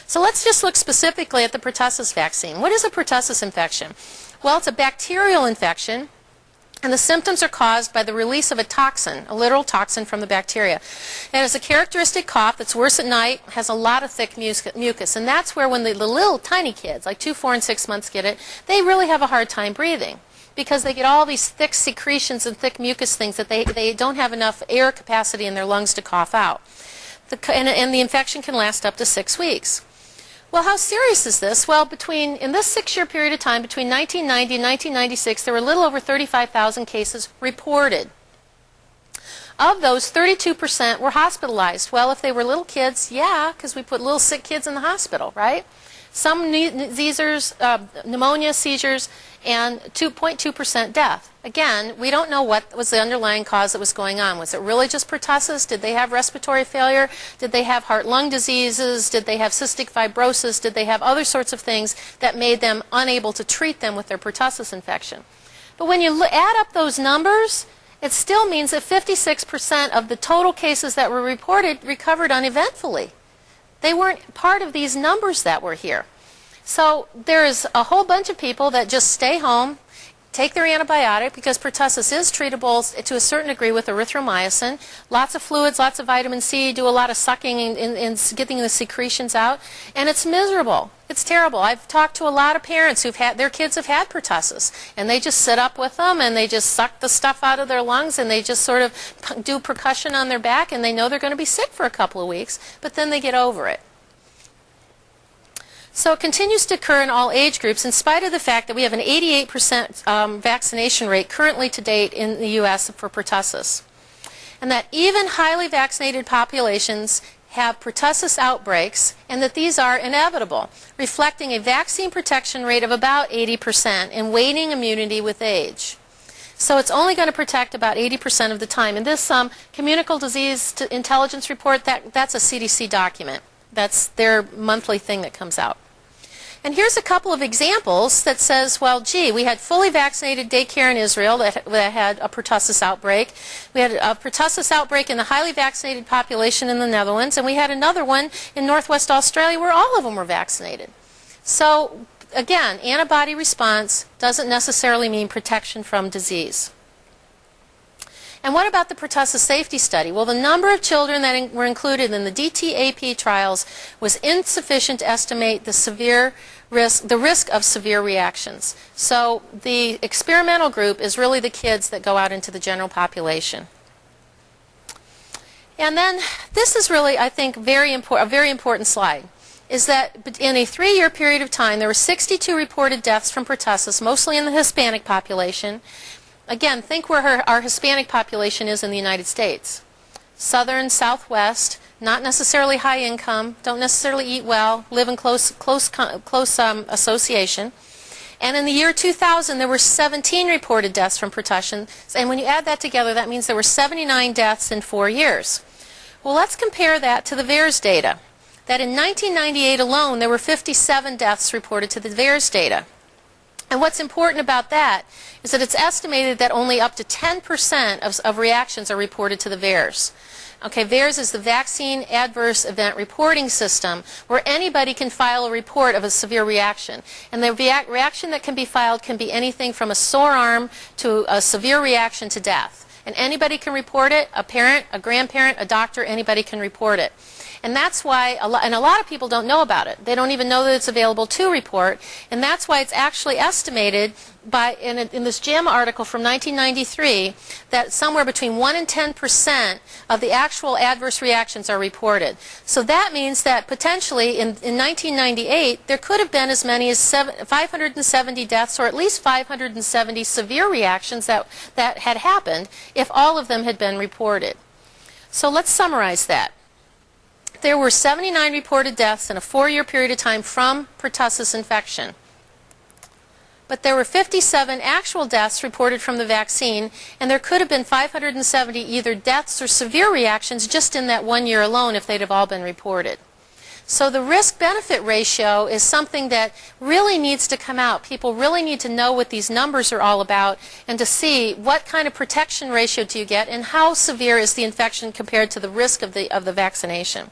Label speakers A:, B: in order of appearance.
A: So let's just look specifically at the pertussis vaccine. What is a pertussis infection? Well, it's a bacterial infection, and the symptoms are caused by the release of a toxin, a literal toxin from the bacteria. It has a characteristic cough that's worse at night, has a lot of thick mucus, and that's where when the little tiny kids, like 2, 4, and 6 months get it, they really have a hard time breathing because they get all these thick secretions and thick mucus things that they don't have enough air capacity in their lungs to cough out. And the infection can last up to 6 weeks. Well, how serious is this? Well, in this 6-year period of time, between 1990 and 1996, there were a little over 35,000 cases reported. Of those, 32% were hospitalized. Well, if they were little kids, yeah, because we put little sick kids in the hospital, right? Some seizures, pneumonia, seizures, and 2.2% death. Again, we don't know what was the underlying cause that was going on. Was it really just pertussis? Did they have respiratory failure? Did they have heart-lung diseases? Did they have cystic fibrosis? Did they have other sorts of things that made them unable to treat them with their pertussis infection? But when you add up those numbers, it still means that 56% of the total cases that were reported recovered uneventfully. They weren't part of these numbers that were here. So there is a whole bunch of people that just stay home, take their antibiotic, because pertussis is treatable to a certain degree with erythromycin. Lots of fluids, lots of vitamin C, do a lot of sucking and getting the secretions out, and it's miserable. It's terrible. I've talked to a lot of parents their kids have had pertussis, and they just sit up with them and they just suck the stuff out of their lungs and they just sort of do percussion on their back, and they know they're going to be sick for a couple of weeks, but then they get over it. So it continues to occur in all age groups in spite of the fact that we have an 88% vaccination rate currently to date in the U.S. for pertussis. And that even highly vaccinated populations have pertussis outbreaks, and that these are inevitable, reflecting a vaccine protection rate of about 80% and waning immunity with age. So it's only going to protect about 80% of the time. And this communicable disease intelligence report, that's a CDC document. That's their monthly thing that comes out. And here's a couple of examples that says, well, gee, we had fully vaccinated daycare in Israel that had a pertussis outbreak. We had a pertussis outbreak in the highly vaccinated population in the Netherlands, and we had another one in Northwest Australia where all of them were vaccinated. So, again, antibody response doesn't necessarily mean protection from disease. And what about the pertussis safety study? Well, the number of children that were included in the DTaP trials was insufficient to estimate the risk of severe reactions. So the experimental group is really the kids that go out into the general population. And then this is really, I think, a very important slide, is that in a 3-year period of time, there were 62 reported deaths from pertussis, mostly in the Hispanic population. Again, think where our Hispanic population is in the United States. Southern, Southwest, not necessarily high income, don't necessarily eat well, live in close association. And in the year 2000, there were 17 reported deaths from pertussis. And when you add that together, that means there were 79 deaths in 4 years. Well, let's compare that to the VAERS data. That in 1998 alone, there were 57 deaths reported to the VAERS data. And what's important about that is that it's estimated that only up to 10% of reactions are reported to the VAERS. Okay, VAERS is the Vaccine Adverse Event Reporting System, where anybody can file a report of a severe reaction. And the reaction that can be filed can be anything from a sore arm to a severe reaction to death. And anybody can report it, a parent, a grandparent, a doctor, anybody can report it. And that's why, a lot of people don't know about it. They don't even know that it's available to report. And that's why it's actually estimated in this JAMA article from 1993 that somewhere between 1 and 10% of the actual adverse reactions are reported. So that means that potentially in 1998 there could have been as many as 570 deaths, or at least 570 severe reactions that had happened if all of them had been reported. So let's summarize that. There were 79 reported deaths in a 4-year period of time from pertussis infection. But there were 57 actual deaths reported from the vaccine, and there could have been 570 either deaths or severe reactions just in that 1 year alone if they'd have all been reported. So the risk-benefit ratio is something that really needs to come out. People really need to know what these numbers are all about and to see what kind of protection ratio do you get and how severe is the infection compared to the risk of the vaccination.